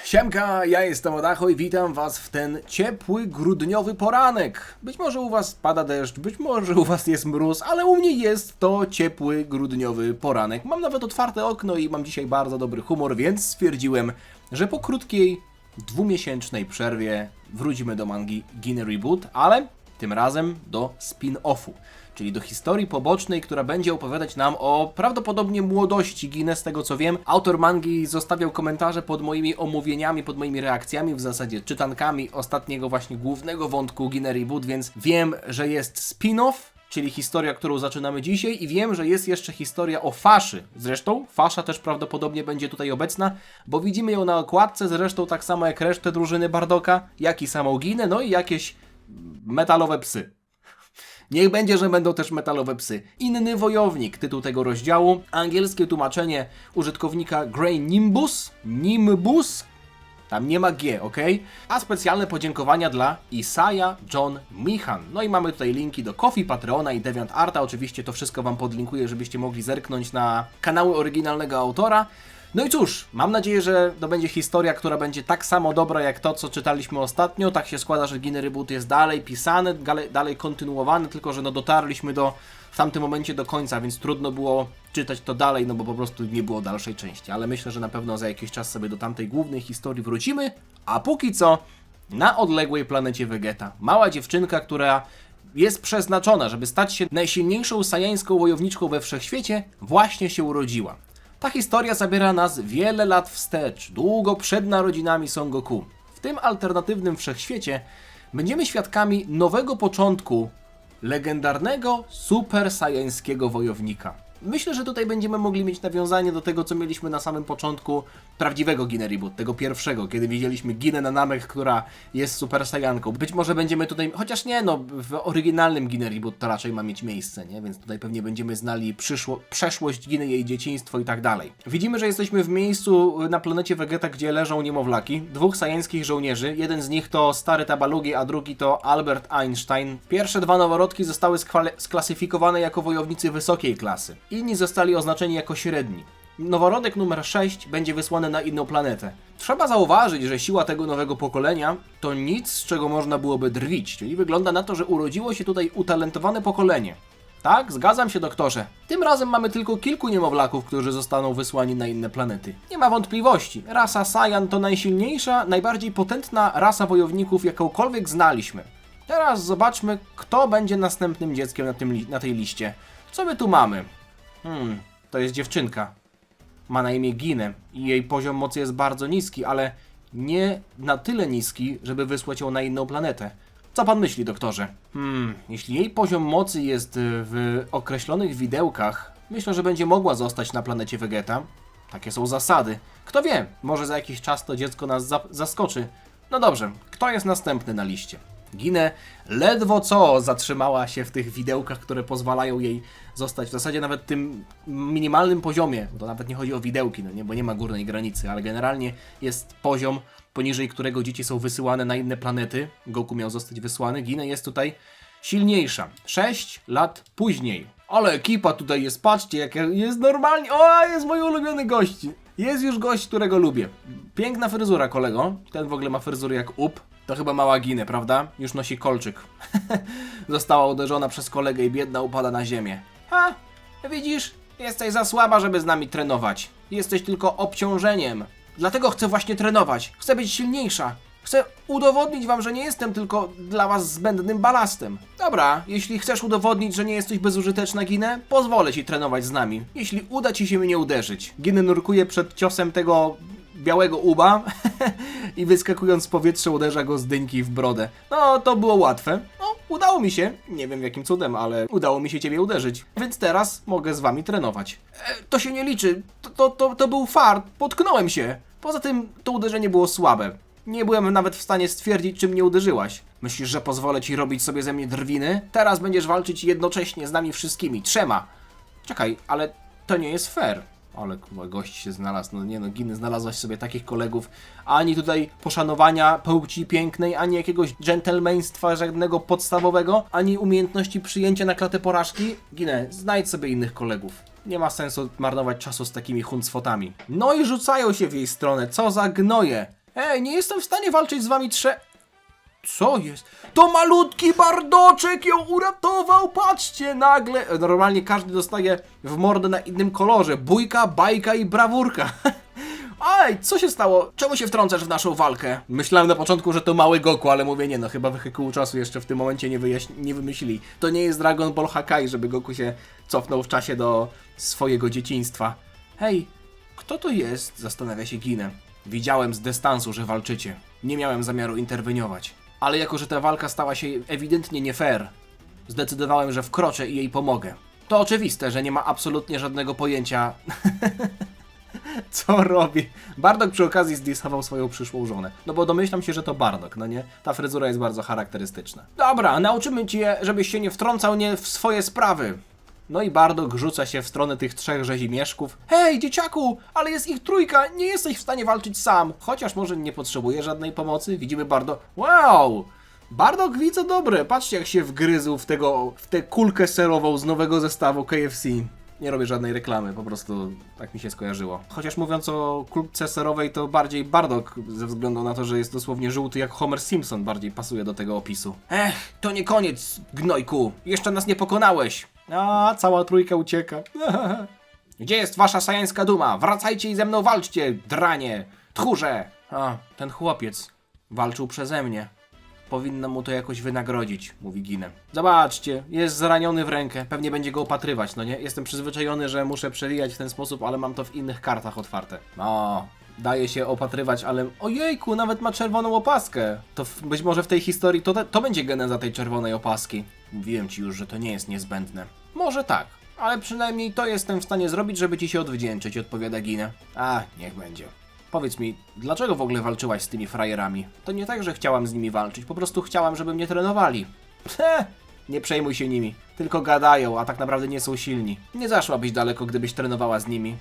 Siemka, ja jestem Odacho i witam was w ten ciepły, grudniowy poranek. Być może u was pada deszcz, być może u was jest mróz, ale u mnie jest to ciepły, grudniowy poranek. Mam nawet otwarte okno i mam dzisiaj bardzo dobry humor, więc stwierdziłem, że po krótkiej, dwumiesięcznej przerwie wrócimy do mangi Gine Reboot, ale tym razem do spin-offu, czyli do historii pobocznej, która będzie opowiadać nam o prawdopodobnie młodości Gine, z tego co wiem. Autor mangi zostawiał komentarze pod moimi omówieniami, pod moimi reakcjami, w zasadzie czytankami ostatniego właśnie głównego wątku Gine Reboot, więc wiem, że jest spin-off, czyli historia, którą zaczynamy dzisiaj, i wiem, że jest jeszcze historia o Faszy. Zresztą Fasza też prawdopodobnie będzie tutaj obecna, bo widzimy ją na okładce, zresztą tak samo jak resztę drużyny Bardoka, jak i samą Ginę, no i jakieś metalowe psy. Niech będzie, że będą też metalowe psy. Inny wojownik, tytuł tego rozdziału. Angielskie tłumaczenie użytkownika Grey Nimbus. Tam nie ma G, ok? A specjalne podziękowania dla Isaiah John Michan. No i mamy tutaj linki do Ko-fi, Patreona i DeviantArta. Oczywiście to wszystko wam podlinkuję, żebyście mogli zerknąć na kanały oryginalnego autora. No i cóż, mam nadzieję, że to będzie historia, która będzie tak samo dobra jak to, co czytaliśmy ostatnio. Tak się składa, że Gine Reboot jest dalej pisany, dalej kontynuowany, tylko że no dotarliśmy w tamtym momencie do końca, więc trudno było czytać to dalej, no bo po prostu nie było dalszej części. Ale myślę, że na pewno za jakiś czas sobie do tamtej głównej historii wrócimy. A póki co, na odległej planecie Vegeta, mała dziewczynka, która jest przeznaczona, żeby stać się najsilniejszą sajańską wojowniczką we wszechświecie, właśnie się urodziła. Ta historia zabiera nas wiele lat wstecz, długo przed narodzinami Son Goku. W tym alternatywnym wszechświecie będziemy świadkami nowego początku legendarnego super sajańskiego wojownika. Myślę, że tutaj będziemy mogli mieć nawiązanie do tego, co mieliśmy na samym początku prawdziwego Gine Reboot, tego pierwszego, kiedy widzieliśmy Ginę na Namek, która jest super sajanką. Być może będziemy tutaj, chociaż nie, no w oryginalnym Gine Reboot to raczej ma mieć miejsce, nie? Więc tutaj pewnie będziemy znali przeszłość Giny, jej dzieciństwo i tak dalej. Widzimy, że jesteśmy w miejscu na planecie Vegeta, gdzie leżą niemowlaki, dwóch sajańskich żołnierzy. Jeden z nich to stary Tabalugi, a drugi to Albert Einstein. Pierwsze dwa noworodki zostały sklasyfikowane jako wojownicy wysokiej klasy. Inni zostali oznaczeni jako średni. Noworodek numer 6 będzie wysłany na inną planetę. Trzeba zauważyć, że siła tego nowego pokolenia to nic, z czego można byłoby drwić, czyli wygląda na to, że urodziło się tutaj utalentowane pokolenie. Tak, zgadzam się, doktorze. Tym razem mamy tylko kilku niemowlaków, którzy zostaną wysłani na inne planety. Nie ma wątpliwości, rasa Saiyan to najsilniejsza, najbardziej potentna rasa wojowników, jakąkolwiek znaliśmy. Teraz zobaczmy, kto będzie następnym dzieckiem na tej liście. Co my tu mamy? To jest dziewczynka. Ma na imię Ginę i jej poziom mocy jest bardzo niski, ale nie na tyle niski, żeby wysłać ją na inną planetę. Co pan myśli, doktorze? Jeśli jej poziom mocy jest w określonych widełkach, myślę, że będzie mogła zostać na planecie Vegeta. Takie są zasady. Kto wie, może za jakiś czas to dziecko nas zaskoczy. No dobrze, kto jest następny na liście? Ginę ledwo co zatrzymała się w tych widełkach, które pozwalają jej zostać w zasadzie nawet w tym minimalnym poziomie, bo to nawet nie chodzi o widełki, no nie, bo nie ma górnej granicy, ale generalnie jest poziom, poniżej którego dzieci są wysyłane na inne planety. Goku miał zostać wysłany, Ginę jest tutaj silniejsza. 6 lat później. Ale ekipa tutaj jest, patrzcie, jak jest normalnie, o, jest mój ulubiony gość. Jest już gość, którego lubię. Piękna fryzura, kolego, ten w ogóle ma fryzurę jak up. To chyba mała Ginę, prawda? Już nosi kolczyk. Została uderzona przez kolegę i biedna upada na ziemię. Ha! Widzisz? Jesteś za słaba, żeby z nami trenować. Jesteś tylko obciążeniem. Dlatego chcę właśnie trenować. Chcę być silniejsza. Chcę udowodnić wam, że nie jestem tylko dla was zbędnym balastem. Dobra, jeśli chcesz udowodnić, że nie jesteś bezużyteczna, Ginę, pozwolę ci trenować z nami. Jeśli uda ci się mnie uderzyć. Ginę nurkuje przed ciosem tego białego uba i wyskakując z powietrza uderza go z dyńki w brodę. No, to było łatwe. No, udało mi się. Nie wiem jakim cudem, ale udało mi się ciebie uderzyć. Więc teraz mogę z wami trenować. To się nie liczy. To był fart. Potknąłem się. Poza tym to uderzenie było słabe. Nie byłem nawet w stanie stwierdzić, czym mnie uderzyłaś. Myślisz, że pozwolę ci robić sobie ze mnie drwiny? Teraz będziesz walczyć jednocześnie z nami wszystkimi. 3. Czekaj, ale to nie jest fair. Ale kurwa, gość się znalazł, no nie no, Giny, znalazłaś sobie takich kolegów, ani tutaj poszanowania płci pięknej, ani jakiegoś dżentelmeństwa żadnego podstawowego, ani umiejętności przyjęcia na klatę porażki. Ginę, znajdź sobie innych kolegów. Nie ma sensu marnować czasu z takimi huncwotami. No i rzucają się w jej stronę, co za gnoje! Ej, nie jestem w stanie walczyć z wami Co jest? To malutki Bardoczek ją uratował, patrzcie, nagle. Normalnie każdy dostaje w mordę na innym kolorze. Bójka, bajka i brawurka. Ej, co się stało? Czemu się wtrącasz w naszą walkę? Myślałem na początku, że to mały Goku, ale mówię nie, no chyba wehikułu czasu jeszcze w tym momencie nie wymyślili. To nie jest Dragon Ball Hakai, żeby Goku się cofnął w czasie do swojego dzieciństwa. Hej, kto to jest? Zastanawia się Ginę. Widziałem z dystansu, że walczycie. Nie miałem zamiaru interweniować. Ale jako, że ta walka stała się ewidentnie nie fair, zdecydowałem, że wkroczę i jej pomogę. To oczywiste, że nie ma absolutnie żadnego pojęcia... Co robi? Bardock przy okazji zdisował swoją przyszłą żonę. No bo domyślam się, że to Bardock, no nie? Ta fryzura jest bardzo charakterystyczna. Dobra, nauczymy cię, żebyś się nie wtrącał w swoje sprawy. No i Bardock rzuca się w stronę tych trzech rzezimieszków. Hej, dzieciaku, ale jest ich trójka, nie jesteś w stanie walczyć sam. Chociaż może nie potrzebuje żadnej pomocy. Widzimy Wow! Bardock widzę dobre. Patrzcie, jak się wgryzł w tę kulkę serową z nowego zestawu KFC. Nie robię żadnej reklamy, po prostu tak mi się skojarzyło. Chociaż mówiąc o kulce serowej, to bardziej Bardock, ze względu na to, że jest dosłownie żółty jak Homer Simpson, bardziej pasuje do tego opisu. To nie koniec, gnojku. Jeszcze nas nie pokonałeś. A, cała trójka ucieka. Gdzie jest wasza sajańska duma? Wracajcie i ze mną walczcie, dranie, tchórze. A, ten chłopiec walczył przeze mnie. Powinno mu to jakoś wynagrodzić, mówi Ginę. Zobaczcie, jest zraniony w rękę, pewnie będzie go opatrywać, no nie? Jestem przyzwyczajony, że muszę przewijać w ten sposób, ale mam to w innych kartach otwarte. No, daje się opatrywać, ale ojejku, nawet ma czerwoną opaskę. To być może w tej historii to będzie geneza tej czerwonej opaski. Mówiłem ci już, że to nie jest niezbędne. Może tak, ale przynajmniej to jestem w stanie zrobić, żeby ci się odwdzięczyć, odpowiada Ginę. A, niech będzie. Powiedz mi, dlaczego w ogóle walczyłaś z tymi frajerami? To nie tak, że chciałam z nimi walczyć, po prostu chciałam, żeby mnie trenowali. Nie przejmuj się nimi, tylko gadają, a tak naprawdę nie są silni. Nie zaszłabyś daleko, gdybyś trenowała z nimi.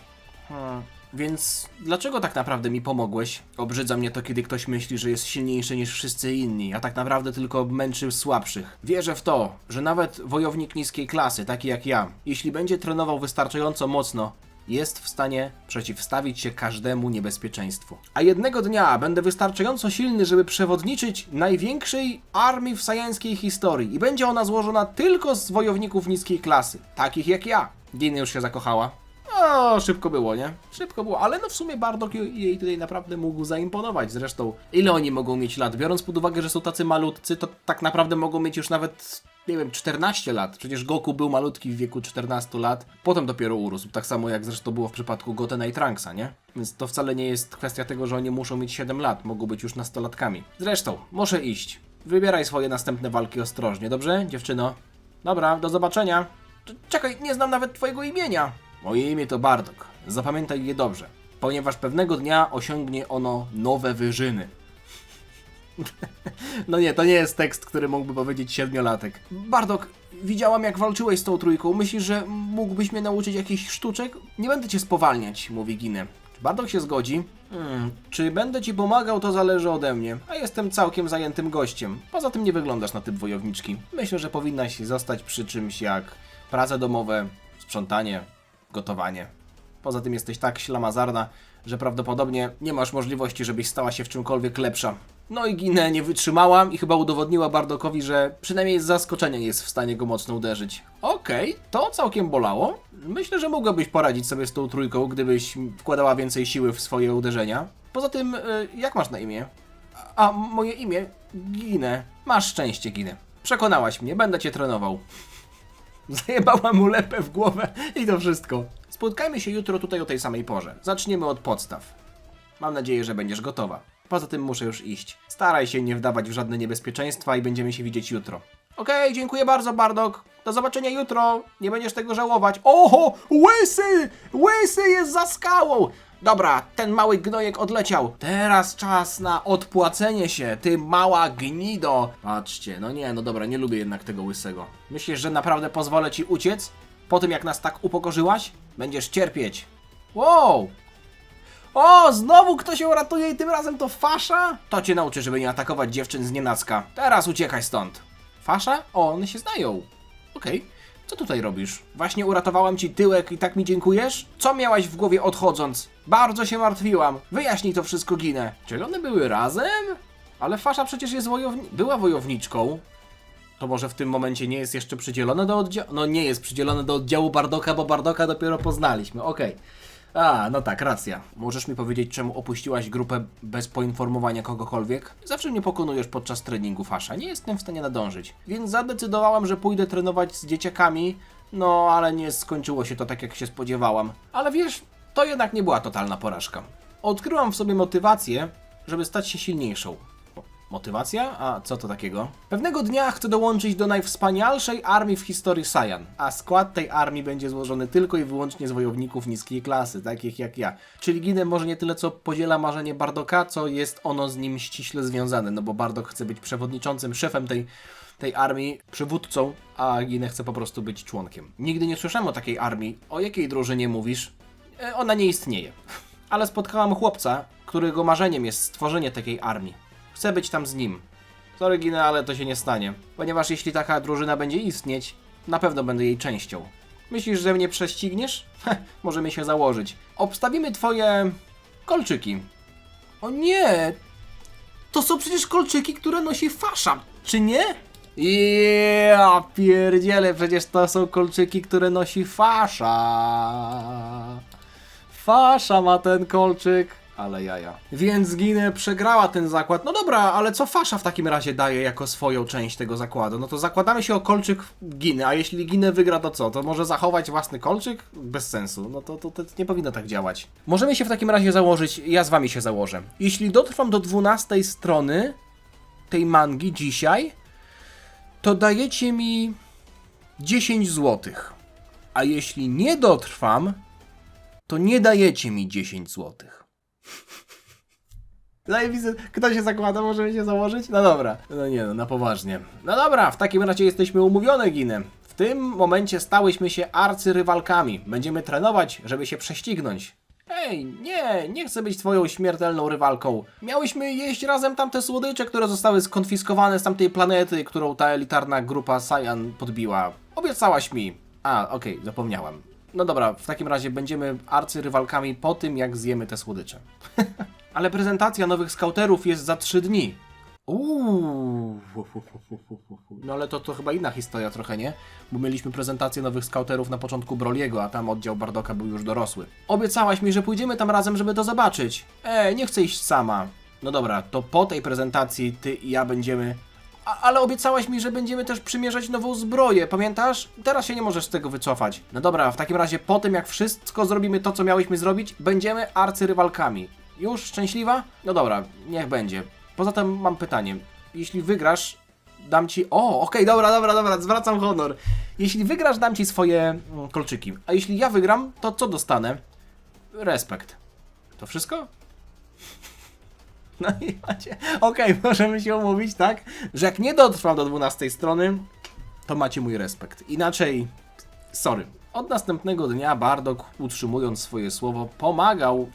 Więc dlaczego tak naprawdę mi pomogłeś? Obrzydza mnie to, kiedy ktoś myśli, że jest silniejszy niż wszyscy inni, a tak naprawdę tylko męczy słabszych. Wierzę w to, że nawet wojownik niskiej klasy, taki jak ja, jeśli będzie trenował wystarczająco mocno, jest w stanie przeciwstawić się każdemu niebezpieczeństwu. A jednego dnia będę wystarczająco silny, żeby przewodniczyć największej armii w sajańskiej historii i będzie ona złożona tylko z wojowników niskiej klasy, takich jak ja. Ginny już się zakochała. O, szybko było, nie? Szybko było, ale no w sumie Bardock jej tutaj naprawdę mógł zaimponować. Zresztą, ile oni mogą mieć lat? Biorąc pod uwagę, że są tacy malutcy, to tak naprawdę mogą mieć już nawet, nie wiem, 14 lat. Przecież Goku był malutki w wieku 14 lat, potem dopiero urósł. Tak samo jak zresztą było w przypadku Gotena i Trunksa, nie? Więc to wcale nie jest kwestia tego, że oni muszą mieć 7 lat, mogą być już nastolatkami. Zresztą, muszę iść. Wybieraj swoje następne walki ostrożnie, dobrze, dziewczyno? Dobra, do zobaczenia. Czekaj, nie znam nawet twojego imienia. Moje imię to Bardock. Zapamiętaj je dobrze, ponieważ pewnego dnia osiągnie ono nowe wyżyny. No nie, to nie jest tekst, który mógłby powiedzieć 7-latek. Bardock, widziałam jak walczyłeś z tą trójką. Myślisz, że mógłbyś mnie nauczyć jakichś sztuczek? Nie będę cię spowalniać, mówi Ginę. Czy Bardock się zgodzi? Czy będę ci pomagał, to zależy ode mnie, a jestem całkiem zajętym gościem. Poza tym nie wyglądasz na typ wojowniczki. Myślę, że powinnaś zostać przy czymś jak prace domowe, sprzątanie, gotowanie. Poza tym jesteś tak ślamazarna, że prawdopodobnie nie masz możliwości, żebyś stała się w czymkolwiek lepsza. No i Ginę nie wytrzymała i chyba udowodniła Bardockowi, że przynajmniej z zaskoczenia jest w stanie go mocno uderzyć. Okej, to całkiem bolało. Myślę, że mogłabyś poradzić sobie z tą trójką, gdybyś wkładała więcej siły w swoje uderzenia. Poza tym, jak masz na imię? A moje imię? Ginę. Masz szczęście, Ginę. Przekonałaś mnie, będę cię trenował. Zajebała mu lepę w głowę i to wszystko. Spotkajmy się jutro tutaj o tej samej porze. Zaczniemy od podstaw. Mam nadzieję, że będziesz gotowa. Poza tym muszę już iść. Staraj się nie wdawać w żadne niebezpieczeństwa i będziemy się widzieć jutro. Okej, dziękuję bardzo, Bardock. Do zobaczenia jutro. Nie będziesz tego żałować. Oho! Łysy! Łysy jest za skałą! Dobra, ten mały gnojek odleciał. Teraz czas na odpłacenie się, ty mała gnido. Patrzcie, no nie, no dobra, nie lubię jednak tego łysego. Myślisz, że naprawdę pozwolę ci uciec? Po tym jak nas tak upokorzyłaś? Będziesz cierpieć. Wow! O, znowu ktoś ją ratuje i tym razem to Fasza? To cię nauczy, żeby nie atakować dziewczyn z nienacka. Teraz uciekaj stąd. Fasza? O, one się znają. Okej. Co tutaj robisz? Właśnie uratowałam ci tyłek i tak mi dziękujesz? Co miałaś w głowie odchodząc? Bardzo się martwiłam. Wyjaśnij to wszystko, Ginę. Czy one były razem? Ale Fasza przecież jest była wojowniczką. To może w tym momencie nie jest jeszcze przydzielone do oddziału? No nie jest przydzielone do oddziału Bardoka, bo Bardoka dopiero poznaliśmy. Okej. A, no tak, racja. Możesz mi powiedzieć, czemu opuściłaś grupę bez poinformowania kogokolwiek? Zawsze mnie pokonujesz podczas treningu, Fasza. Nie jestem w stanie nadążyć. Więc zadecydowałam, że pójdę trenować z dzieciakami, no ale nie skończyło się to tak, jak się spodziewałam. Ale wiesz, to jednak nie była totalna porażka. Odkryłam w sobie motywację, żeby stać się silniejszą. Motywacja? A co to takiego? Pewnego dnia chcę dołączyć do najwspanialszej armii w historii Saiyan, a skład tej armii będzie złożony tylko i wyłącznie z wojowników niskiej klasy, takich jak ja. Czyli Ginę może nie tyle co podziela marzenie Bardoka, co jest ono z nim ściśle związane, no bo Bardok chce być przewodniczącym, szefem tej armii, przywódcą, a Ginę chce po prostu być członkiem. Nigdy nie słyszałem o takiej armii. O jakiej drużynie mówisz? Ona nie istnieje. Ale spotkałam chłopca, którego marzeniem jest stworzenie takiej armii. Chcę być tam z nim. Sorry, Ginę, ale to się nie stanie. Ponieważ jeśli taka drużyna będzie istnieć, na pewno będę jej częścią. Myślisz, że mnie prześcigniesz? Możemy się założyć. Obstawimy twoje kolczyki. O nie! To są przecież kolczyki, które nosi Fasza, czy nie? Ja pierdzielę, przecież to są kolczyki, które nosi Fasza. Fasza ma ten kolczyk. Ale jaja. Więc Ginę przegrała ten zakład. No dobra, ale co Fasza w takim razie daje jako swoją część tego zakładu? No to zakładamy się o kolczyk Giny, a jeśli Ginę wygra, to co? To może zachować własny kolczyk? Bez sensu. No to nie powinno tak działać. Możemy się w takim razie założyć, ja z wami się założę. Jeśli dotrwam do 12 strony tej mangi dzisiaj, to dajecie mi 10 złotych. A jeśli nie dotrwam, to nie dajecie mi 10 złotych. Zajebiste. Kto się zakłada? Możemy się założyć? No dobra. No nie no, na poważnie. No dobra, w takim razie jesteśmy umówione, Ginę. W tym momencie stałyśmy się arcyrywalkami. Będziemy trenować, żeby się prześcignąć. Ej, nie chcę być twoją śmiertelną rywalką. Miałyśmy jeść razem tamte słodycze, które zostały skonfiskowane z tamtej planety, którą ta elitarna grupa Saiyan podbiła. Obiecałaś mi. A, okej, zapomniałam. No dobra, w takim razie będziemy arcyrywalkami po tym, jak zjemy te słodycze. Ale prezentacja nowych skauterów jest za 3 dni. No ale to chyba inna historia trochę, nie? Bo mieliśmy prezentację nowych skauterów na początku Broliego, a tam oddział Bardoka był już dorosły. Obiecałaś mi, że pójdziemy tam razem, żeby to zobaczyć. Nie chcę iść sama. No dobra, to po tej prezentacji ty i ja będziemy... Ale obiecałaś mi, że będziemy też przymierzać nową zbroję, pamiętasz? Teraz się nie możesz z tego wycofać. No dobra, w takim razie po tym jak wszystko zrobimy to, co miałyśmy zrobić, będziemy arcyrywalkami. Już szczęśliwa? No dobra, niech będzie. Poza tym mam pytanie. Jeśli wygrasz, dam ci... Okej, dobra, zwracam honor. Jeśli wygrasz, dam ci swoje kolczyki. A jeśli ja wygram, to co dostanę? Respekt. To wszystko? No i macie... Okej, możemy się umówić, tak? Że jak nie dotrwam do 12 strony, to macie mój respekt. Inaczej... Sorry. Od następnego dnia Bardok, utrzymując swoje słowo, pomagał...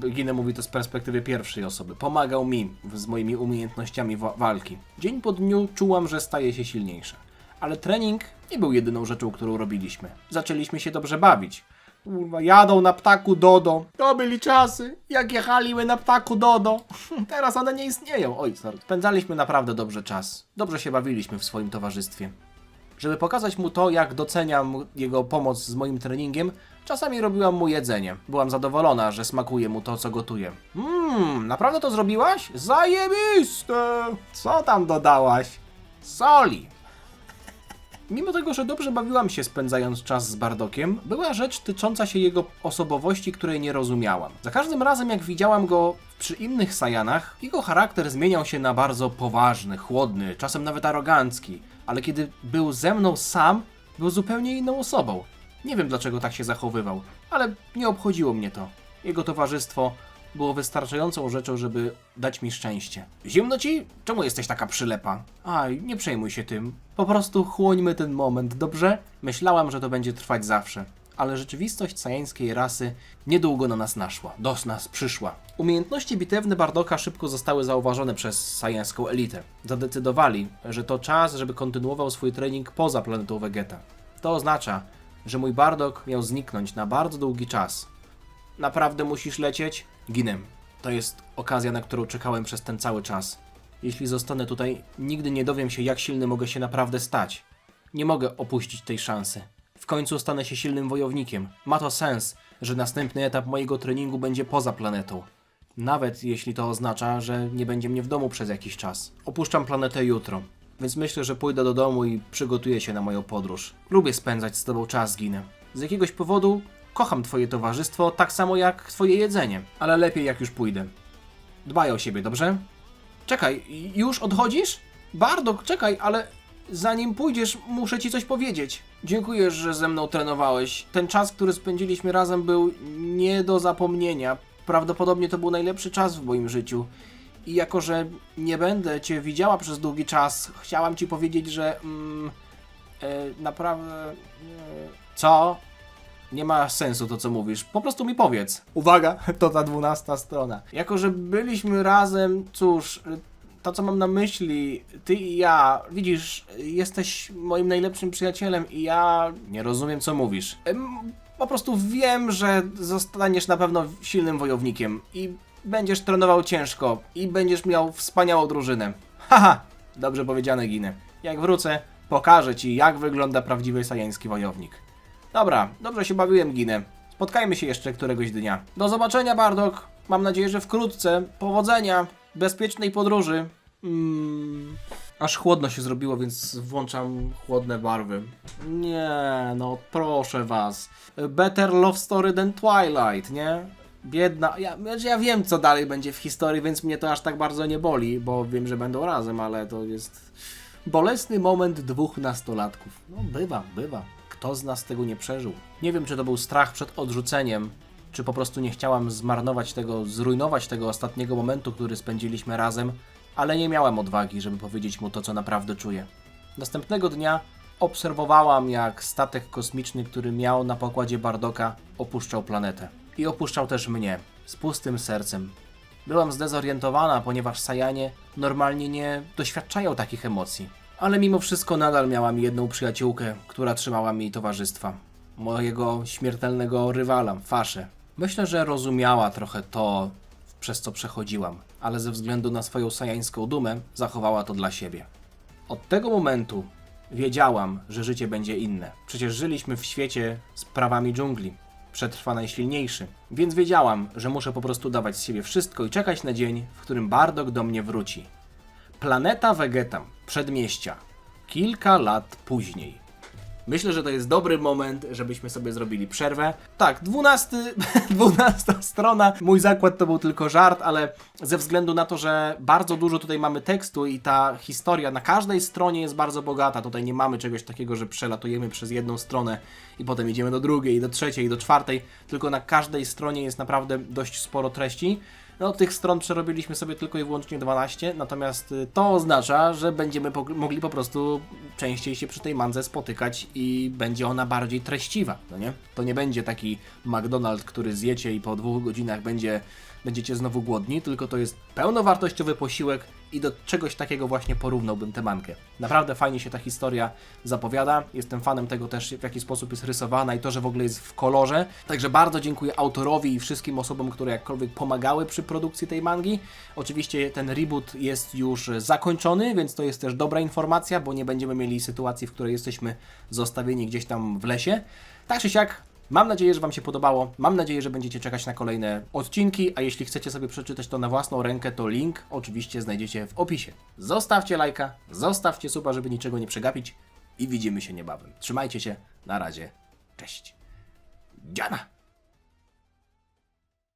Ginę mówi to z perspektywy pierwszej osoby. Pomagał mi z moimi umiejętnościami walki. Dzień po dniu czułam, że staję się silniejsza. Ale trening nie był jedyną rzeczą, którą robiliśmy. Zaczęliśmy się dobrze bawić. Kurwa, jadą na ptaku Dodo. To byli czasy, jak jechaliśmy na ptaku Dodo. Teraz one nie istnieją. Oj, sorry. Spędzaliśmy naprawdę dobrze czas. Dobrze się bawiliśmy w swoim towarzystwie. Żeby pokazać mu to, jak doceniam jego pomoc z moim treningiem, czasami robiłam mu jedzenie. Byłam zadowolona, że smakuje mu to, co gotuję. Naprawdę to zrobiłaś? Zajebiste! Co tam dodałaś? Soli. Mimo tego, że dobrze bawiłam się spędzając czas z Bardokiem, była rzecz tycząca się jego osobowości, której nie rozumiałam. Za każdym razem, jak widziałam go przy innych Saiyanach, jego charakter zmieniał się na bardzo poważny, chłodny, czasem nawet arogancki, ale kiedy był ze mną sam, był zupełnie inną osobą. Nie wiem, dlaczego tak się zachowywał, ale nie obchodziło mnie to. Jego towarzystwo było wystarczającą rzeczą, żeby dać mi szczęście. Zimno ci? Czemu jesteś taka przylepa? Aj, nie przejmuj się tym. Po prostu chłońmy ten moment, dobrze? Myślałam, że to będzie trwać zawsze. Ale rzeczywistość sajańskiej rasy niedługo na nas naszła. Do nas przyszła. Umiejętności bitewne Bardoka szybko zostały zauważone przez sajańską elitę. Zadecydowali, że to czas, żeby kontynuował swój trening poza planetą Vegeta. To oznacza, że mój Bardock miał zniknąć na bardzo długi czas. Naprawdę musisz lecieć? Ginę. To jest okazja, na którą czekałem przez ten cały czas. Jeśli zostanę tutaj, nigdy nie dowiem się, jak silny mogę się naprawdę stać. Nie mogę opuścić tej szansy. W końcu stanę się silnym wojownikiem. Ma to sens, że następny etap mojego treningu będzie poza planetą. Nawet jeśli to oznacza, że nie będzie mnie w domu przez jakiś czas. Opuszczam planetę jutro, więc myślę, że pójdę do domu i przygotuję się na moją podróż. Lubię spędzać z tobą czas, Ginę. Z jakiegoś powodu kocham twoje towarzystwo tak samo jak twoje jedzenie, ale lepiej jak już pójdę. Dbaj o siebie, dobrze? Czekaj, już odchodzisz? Bardock, czekaj, ale zanim pójdziesz, muszę ci coś powiedzieć. Dziękuję, że ze mną trenowałeś. Ten czas, który spędziliśmy razem, był nie do zapomnienia. Prawdopodobnie to był najlepszy czas w moim życiu. I jako, że nie będę cię widziała przez długi czas, chciałam ci powiedzieć, że... naprawdę... Co? Nie ma sensu to, co mówisz. Po prostu mi powiedz. Uwaga, to ta 12 strona. Jako, że byliśmy razem, cóż, to co mam na myśli, ty i ja, widzisz, jesteś moim najlepszym przyjacielem i ja nie rozumiem, co mówisz. Po prostu wiem, że zostaniesz na pewno silnym wojownikiem i będziesz trenował ciężko i będziesz miał wspaniałą drużynę. Haha, dobrze powiedziane, Ginę. Jak wrócę, pokażę ci, jak wygląda prawdziwy sajański wojownik. Dobra, dobrze się bawiłem, Ginę. Spotkajmy się jeszcze któregoś dnia. Do zobaczenia, Bardock. Mam nadzieję, że wkrótce. Powodzenia. Bezpiecznej podróży. Aż chłodno się zrobiło, więc włączam chłodne barwy. Nie, no proszę was. Better love story than Twilight, nie? Biedna. Ja wiem, co dalej będzie w historii, więc mnie to aż tak bardzo nie boli, bo wiem, że będą razem, ale to jest bolesny moment dwóch nastolatków. No bywa. Kto z nas tego nie przeżył? Nie wiem, czy to był strach przed odrzuceniem, czy po prostu nie chciałam zrujnować tego ostatniego momentu, który spędziliśmy razem, ale nie miałam odwagi, żeby powiedzieć mu to, co naprawdę czuję. Następnego dnia obserwowałam, jak statek kosmiczny, który miał na pokładzie Bardocka, opuszczał planetę. I opuszczał też mnie, z pustym sercem. Byłam zdezorientowana, ponieważ Sajanie normalnie nie doświadczają takich emocji. Ale mimo wszystko nadal miałam jedną przyjaciółkę, która trzymała mi towarzystwa. Mojego śmiertelnego rywala, Faszę. Myślę, że rozumiała trochę to, przez co przechodziłam, ale ze względu na swoją sajańską dumę zachowała to dla siebie. Od tego momentu wiedziałam, że życie będzie inne. Przecież żyliśmy w świecie z prawami dżungli. Przetrwa najsilniejszy. Więc wiedziałam, że muszę po prostu dawać z siebie wszystko i czekać na dzień, w którym Bardock do mnie wróci. Planeta Vegetam, przedmieścia. Kilka lat później. Myślę, że to jest dobry moment, żebyśmy sobie zrobili przerwę. Tak, 12 strona. Mój zakład to był tylko żart, ale ze względu na to, że bardzo dużo tutaj mamy tekstu i ta historia na każdej stronie jest bardzo bogata. Tutaj nie mamy czegoś takiego, że przelatujemy przez jedną stronę i potem idziemy do drugiej, do trzeciej, do czwartej. Tylko na każdej stronie jest naprawdę dość sporo treści. No, tych stron przerobiliśmy sobie tylko i wyłącznie 12, natomiast to oznacza, że będziemy mogli po prostu częściej się przy tej mandze spotykać i będzie ona bardziej treściwa, no nie? To nie będzie taki McDonald's, który zjecie i po 2 godzinach będziecie znowu głodni, tylko to jest pełnowartościowy posiłek i do czegoś takiego właśnie porównałbym tę mankę. Naprawdę fajnie się ta historia zapowiada, jestem fanem tego też, w jaki sposób jest rysowana i to, że w ogóle jest w kolorze. Także bardzo dziękuję autorowi i wszystkim osobom, które jakkolwiek pomagały przy produkcji tej mangi. Oczywiście ten reboot jest już zakończony, więc to jest też dobra informacja, bo nie będziemy mieli sytuacji, w której jesteśmy zostawieni gdzieś tam w lesie. Tak czy siak, mam nadzieję, że Wam się podobało. Mam nadzieję, że będziecie czekać na kolejne odcinki, a jeśli chcecie sobie przeczytać to na własną rękę, to link oczywiście znajdziecie w opisie. Zostawcie lajka, zostawcie suba, żeby niczego nie przegapić i widzimy się niebawem. Trzymajcie się, na razie, cześć. Dziana!